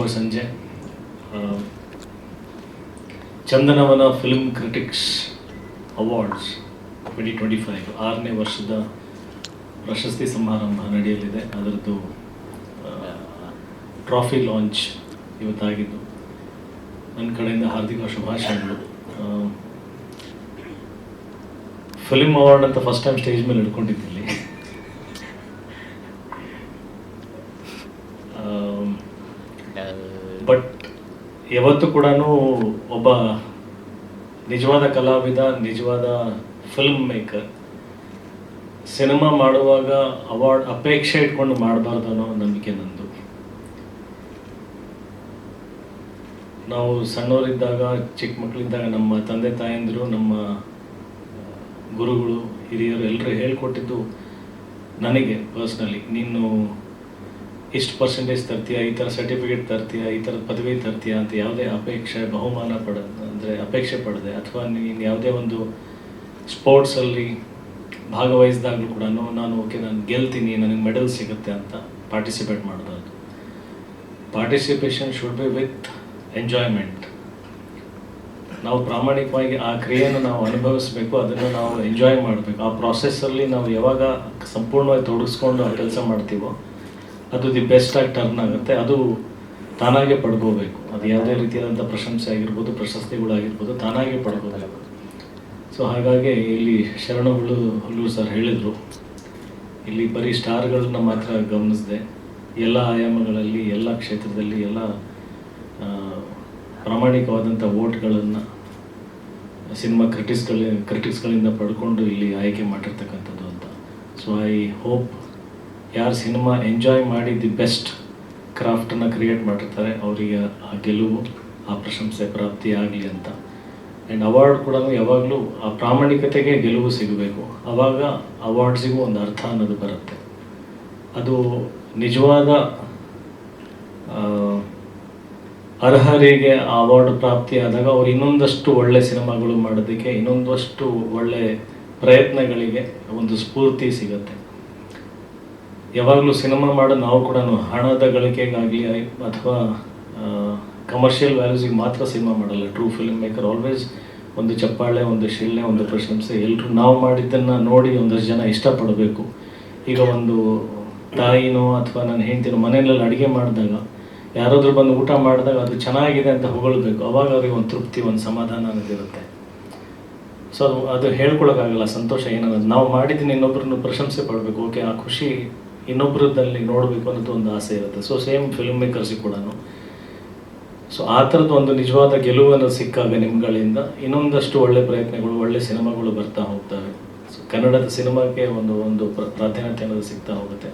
ಶುಭ ಸಂಜೆ. Chandanavana film critics awards 2025 6ನೇ ವರ್ಷದ ಪ್ರಶಸ್ತಿ ಸಮಾರಂಭ ನಡೆಯಲಿದೆ. ಅದರದ್ದು ಟ್ರಾಫಿ ಲಾಂಚ್ ಇವತ್ತಾಗಿದ್ದು ನನ್ನ ಕಡೆಯಿಂದ ಹಾರ್ದಿಕ ಶುಭಾಶಯಗಳು. ಫಿಲ್ಮ್ ಅವಾರ್ಡ್ ಅಂತ ಫಸ್ಟ್ ಟೈಮ್ ಸ್ಟೇಜ್ ಮೇಲೆ ಹಿಡ್ಕೊಂಡಿದ್ದಿಲ್ಲಿ. ಬಟ್ ಯಾವತ್ತೂ ಕೂಡ ಒಬ್ಬ ನಿಜವಾದ ಕಲಾವಿದ, ನಿಜವಾದ ಫಿಲ್ಮ್ ಮೇಕರ್ ಸಿನಿಮಾ ಮಾಡುವಾಗ ಅವಾರ್ಡ್ ಅಪೇಕ್ಷೆ ಇಟ್ಕೊಂಡು ಮಾಡಬಾರ್ದು ಅನ್ನೋ ನಂಬಿಕೆ ನಂದು. ನಾವು ಸಣ್ಣವರಿದ್ದಾಗ, ಚಿಕ್ಕ ಮಕ್ಕಳಿದ್ದಾಗ ನಮ್ಮ ತಂದೆ ತಾಯಂದಿರು, ನಮ್ಮ ಗುರುಗಳು, ಹಿರಿಯರು ಎಲ್ಲರೂ ಹೇಳ್ಕೊಟ್ಟಿದ್ದು ನನಗೆ ಪರ್ಸ್ನಲಿ, ನೀನು ಇಷ್ಟು ಪರ್ಸೆಂಟೇಜ್ ತರ್ತೀಯ, ಈ ಥರ ಸರ್ಟಿಫಿಕೇಟ್ ತರ್ತೀಯ, ಈ ಥರದ ಪದವಿ ತರ್ತೀಯ ಅಂತ ಯಾವುದೇ ಅಪೇಕ್ಷೆ ಬಹುಮಾನ ಅಪೇಕ್ಷೆ ಪಡದೆ, ಅಥವಾ ನೀನು ಯಾವುದೇ ಒಂದು ಸ್ಪೋರ್ಟ್ಸಲ್ಲಿ ಭಾಗವಹಿಸಿದಾಗಲೂ ಕೂಡ ನಾನು ಗೆಲ್ತೀನಿ, ನನಗೆ ಮೆಡಲ್ ಸಿಗುತ್ತೆ ಅಂತ ಪಾರ್ಟಿಸಿಪೇಟ್ ಮಾಡಬಾರ್ದು. Participation should be with enjoyment. ನಾವು ಪ್ರಾಮಾಣಿಕವಾಗಿ ಆ ಕ್ರಿಯೆಯನ್ನು ನಾವು ಅನುಭವಿಸಬೇಕು, ಅದನ್ನು ನಾವು ಎಂಜಾಯ್ ಮಾಡಬೇಕು. ಆ ಪ್ರಾಸೆಸ್ಸಲ್ಲಿ ನಾವು ಯಾವಾಗ ಸಂಪೂರ್ಣವಾಗಿ ತೊಡಗಿಸ್ಕೊಂಡು ಆ ಕೆಲಸ ಮಾಡ್ತೀವೋ ಅದು ದಿ ಬೆಸ್ಟ್ ಆಗಿ ಟರ್ನ್ ಆಗುತ್ತೆ. ಅದು ತಾನಾಗೆ ಪಡ್ಕೋಬೇಕು. ಅದು ಯಾವುದೇ ರೀತಿಯಾದಂಥ ಪ್ರಶಂಸೆ ಆಗಿರ್ಬೋದು, ಪ್ರಶಸ್ತಿಗಳಾಗಿರ್ಬೋದು, ತಾನಾಗೆ ಪಡ್ಕೋಬೇಕು. ಸೊ ಹಾಗಾಗಿ ಇಲ್ಲಿ ಹುಲ್ಲೂರು ಸರ್ ಹೇಳಿದರು, ಇಲ್ಲಿ ಬರೀ ಸ್ಟಾರ್ಗಳನ್ನ ಮಾತ್ರ ಗಮನಿಸದೆ ಎಲ್ಲ ಆಯಾಮಗಳಲ್ಲಿ, ಎಲ್ಲ ಕ್ಷೇತ್ರದಲ್ಲಿ, ಎಲ್ಲ ಪ್ರಾಮಾಣಿಕವಾದಂಥ ವೋಟ್ಗಳನ್ನು ಸಿನಿಮಾ ಕ್ರಿಟಿಕ್ಸ್ಗಳಿಂದ ಪಡ್ಕೊಂಡು ಇಲ್ಲಿ ಆಯ್ಕೆ ಮಾಡಿರ್ತಕ್ಕಂಥದ್ದು ಅಂತ. ಸೊ ಐ ಹೋಪ್ ಯಾರು ಸಿನಿಮಾ ಎಂಜಾಯ್ ಮಾಡಿ ದಿ ಬೆಸ್ಟ್ ಕ್ರಾಫ್ಟನ್ನು ಕ್ರಿಯೇಟ್ ಮಾಡಿರ್ತಾರೆ ಅವರಿಗೆ ಆ ಗೆಲುವು, ಆ ಪ್ರಶಂಸೆ ಪ್ರಾಪ್ತಿ ಆಗಲಿ ಅಂತ. ಆ್ಯಂಡ್ ಅವಾರ್ಡ್ ಕೂಡ ಯಾವಾಗಲೂ ಆ ಪ್ರಾಮಾಣಿಕತೆಗೆ ಗೆಲುವು ಸಿಗಬೇಕು. ಆವಾಗ ಅವಾರ್ಡ್ಸಿಗೂ ಒಂದು ಅರ್ಥ ಅನ್ನೋದು ಬರುತ್ತೆ. ಅದು ನಿಜವಾದ ಅರ್ಹರಿಗೆ ಆ ಅವಾರ್ಡ್ ಪ್ರಾಪ್ತಿಯಾದಾಗ ಅವ್ರು ಇನ್ನೊಂದಷ್ಟು ಒಳ್ಳೆ ಸಿನಿಮಾಗಳು ಮಾಡೋದಕ್ಕೆ, ಇನ್ನೊಂದಷ್ಟು ಒಳ್ಳೆ ಪ್ರಯತ್ನಗಳಿಗೆ ಒಂದು ಸ್ಫೂರ್ತಿ ಸಿಗುತ್ತೆ. ಯಾವಾಗಲೂ ಸಿನಿಮಾ ಮಾಡೋ ನಾವು ಕೂಡ ಹಣದ ಗಳಿಕೆಗಾಗಲಿ ಅಥವಾ ಕಮರ್ಷಿಯಲ್ ವ್ಯಾಲ್ಯೂಸಿಗೆ ಮಾತ್ರ ಸಿನಿಮಾ ಮಾಡಲ್ಲ. ಟ್ರೂ ಫಿಲ್ಮ್ ಮೇಕರ್ ಆಲ್ವೇಸ್ ಒಂದು ಚಪ್ಪಾಳೆ, ಒಂದು ಶಿಳ್ಳೆ, ಒಂದು ಪ್ರಶಂಸೆ, ಎಲ್ಲರೂ ನಾವು ಮಾಡಿದ್ದನ್ನು ನೋಡಿ ಒಂದಷ್ಟು ಜನ ಇಷ್ಟಪಡಬೇಕು. ಈಗ ಒಂದು ತಾಯಿನೋ ಅಥವಾ ನನ್ನ ಹೆಂಡತಿನೋ ಮನೆಯಲ್ಲಿ ಅಡುಗೆ ಮಾಡಿದಾಗ ಯಾರಾದರೂ ಬಂದು ಊಟ ಮಾಡಿದಾಗ ಅದು ಚೆನ್ನಾಗಿದೆ ಅಂತ ಹೊಗಳ್ಬೇಕು. ಅವಾಗ ಅವ್ರಿಗೆ ಒಂದು ತೃಪ್ತಿ, ಒಂದು ಸಮಾಧಾನ ಅನ್ನೋದಿರುತ್ತೆ. ಸೊ ಅದು ಹೇಳ್ಕೊಳಕ್ಕಾಗಲ್ಲ ಸಂತೋಷ ಏನನ್ನೋದು. ನಾವು ಮಾಡಿದ್ದೀನಿ ಇನ್ನೊಬ್ಬರನ್ನು ಪ್ರಶಂಸೆ ಪಡಬೇಕು, ಓಕೆ, ಆ ಖುಷಿ ಇನ್ನೊಬ್ಬರದಲ್ಲಿ ನೋಡಬೇಕು ಅನ್ನೋದು ಒಂದು ಆಸೆ ಇರುತ್ತೆ. ಸೊ ಸೇಮ್ ಫಿಲ್ಮ್ ಮೇಕರ್ಸಿಗೆ ಕೂಡ ಸೊ ಆ ಥರದ್ದು ಒಂದು ನಿಜವಾದ ಗೆಲುವನ್ನು ಸಿಕ್ಕಾಗ ನಿಮ್ಗಳಿಂದ ಇನ್ನೊಂದಷ್ಟು ಒಳ್ಳೆ ಪ್ರಯತ್ನಗಳು, ಒಳ್ಳೆ ಸಿನಿಮಾಗಳು ಬರ್ತಾ ಹೋಗ್ತವೆ. ಸೊ ಕನ್ನಡದ ಸಿನಿಮಾಕ್ಕೆ ಒಂದು ಪ್ರಾಧಾನ್ಯತೆ ಅನ್ನೋದು ಸಿಗ್ತಾ ಹೋಗುತ್ತೆ.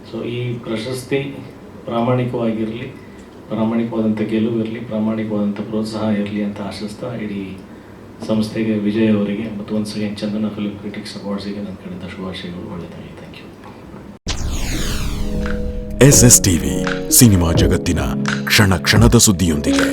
ಸೊ ಈ ಪ್ರಶಸ್ತಿ ಪ್ರಾಮಾಣಿಕವಾಗಿರಲಿ, ಪ್ರಾಮಾಣಿಕವಾದಂಥ ಗೆಲುವು ಇರಲಿ, ಪ್ರಾಮಾಣಿಕವಾದಂಥ ಪ್ರೋತ್ಸಾಹ ಇರಲಿ ಅಂತ ಆಶಿಸ್ತಾ ಇಡೀ ಸಂಸ್ಥೆಗೆ, ವಿಜಯ್ ಅವರಿಗೆ ಮತ್ತು once again Chandana film critics ಅವಾರ್ಡ್ಸಿಗೆ ನನ್ನ ಕಡೆಯಿಂದ ಶುಭಾಶಯಗಳು. ಒಳ್ಳೆಯದಾಗಿ. Thank you. SS TV, cinema ಜಗತ್ತಿನ ಕ್ಷಣ ಕ್ಷಣದ ಸುದ್ದಿಯೊಂದಿಗೆ.